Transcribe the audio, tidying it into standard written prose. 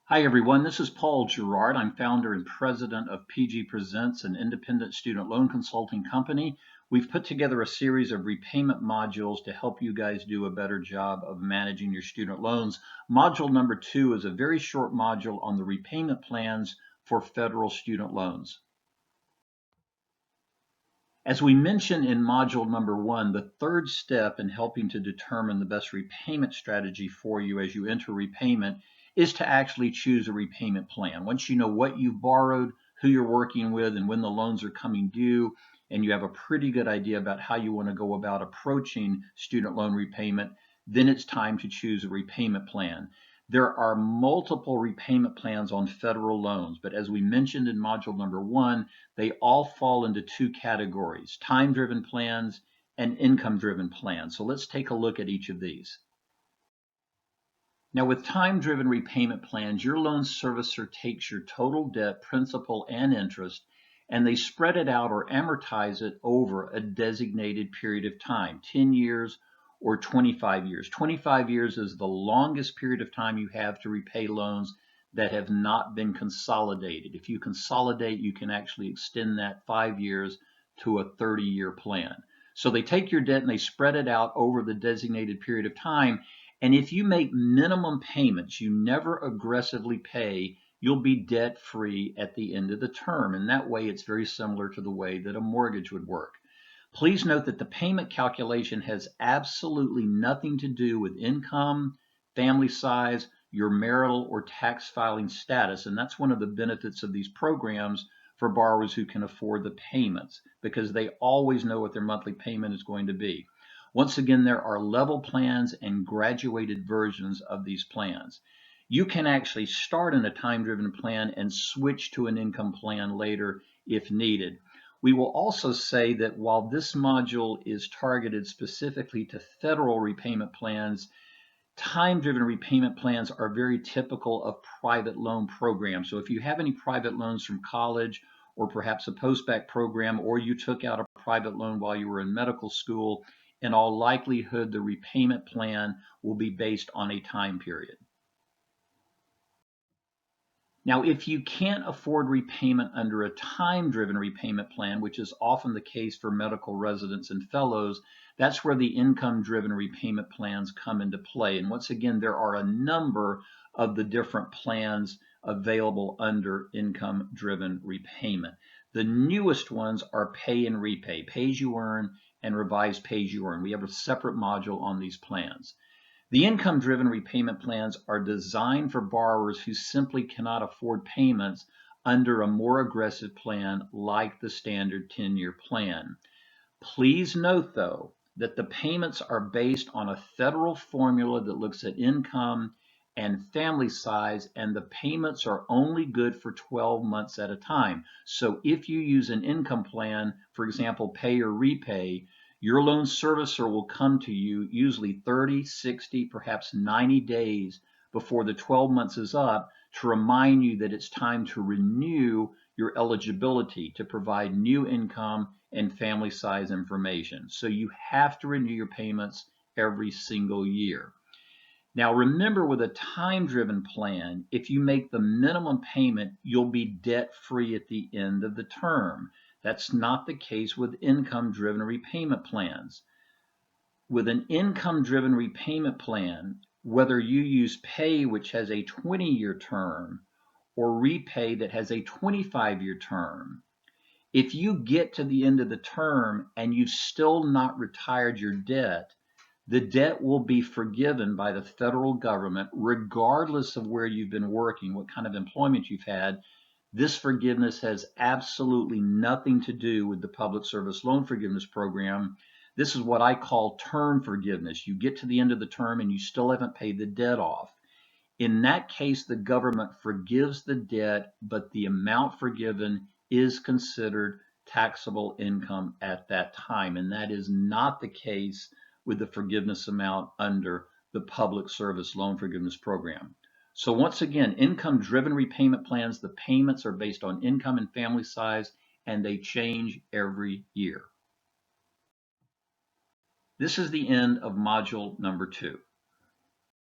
Hi everyone, this is Paul Garrard. I'm founder and president of PGPresents, an independent student loan consulting company. We've put together a series of repayment modules to help you guys do a better job of managing your student loans. Module number 2 is a very short module on the repayment plans for federal student loans. As we mentioned in module number 1, the third step in helping to determine the best repayment strategy for you as you enter repayment is to actually choose a repayment plan. Once you know what you've borrowed, who you're working with, and when the loans are coming due, and you have a pretty good idea about how you want to go about approaching student loan repayment, then it's time to choose a repayment plan. There are multiple repayment plans on federal loans, but as we mentioned in module number 1, they all fall into two categories: time-driven plans and income-driven plans. So let's take a look at each of these. Now, with time-driven repayment plans, your loan servicer takes your total debt, principal, and interest, and they spread it out or amortize it over a designated period of time, 10 years or 25 years. 25 years is the longest period of time you have to repay loans that have not been consolidated. If you consolidate, you can actually extend that 5 years to a 30-year plan. So they take your debt and they spread it out over the designated period of time. And if you make minimum payments, you never aggressively pay, you'll be debt-free at the end of the term. And that way, it's very similar to the way that a mortgage would work. Please note that the payment calculation has absolutely nothing to do with income, family size, your marital or tax filing status. And that's one of the benefits of these programs for borrowers who can afford the payments, because they always know what their monthly payment is going to be. Once again, there are level plans and graduated versions of these plans. You can actually start in a time-driven plan and switch to an income plan later if needed. We will also say that while this module is targeted specifically to federal repayment plans, time-driven repayment plans are very typical of private loan programs. So if you have any private loans from college, or perhaps a post-bac program, or you took out a private loan while you were in medical school, in all likelihood, the repayment plan will be based on a time period. Now, if you can't afford repayment under a time-driven repayment plan, which is often the case for medical residents and fellows, that's where the income-driven repayment plans come into play. And once again, there are a number of the different plans available under income-driven repayment. The newest ones are pay and repay, pay-as-you-earn, and revised pay-as-you-earn. We have a separate module on these plans. The income-driven repayment plans are designed for borrowers who simply cannot afford payments under a more aggressive plan like the standard 10-year plan. Please note, though, that the payments are based on a federal formula that looks at income and family size, and the payments are only good for 12 months at a time. So if you use an income plan, for example, pay or repay, your loan servicer will come to you usually 30, 60, perhaps 90 days before the 12 months is up to remind you that it's time to renew your eligibility to provide new income and family size information. So you have to renew your payments every single year. Now remember, with a time-driven plan, if you make the minimum payment, you'll be debt-free at the end of the term. That's not the case with income-driven repayment plans. With an income-driven repayment plan, whether you use pay, which has a 20-year term, or repay that has a 25-year term, if you get to the end of the term and you've still not retired your debt, the debt will be forgiven by the federal government regardless of where you've been working, what kind of employment you've had. This forgiveness has absolutely nothing to do with the Public Service Loan Forgiveness Program. This is what I call term forgiveness. You get to the end of the term and you still haven't paid the debt off. In that case, the government forgives the debt, but the amount forgiven is considered taxable income at that time. And that is not the case with the forgiveness amount under the Public Service Loan Forgiveness Program. So once again, income-driven repayment plans, the payments are based on income and family size, and they change every year. This is the end of module number 2.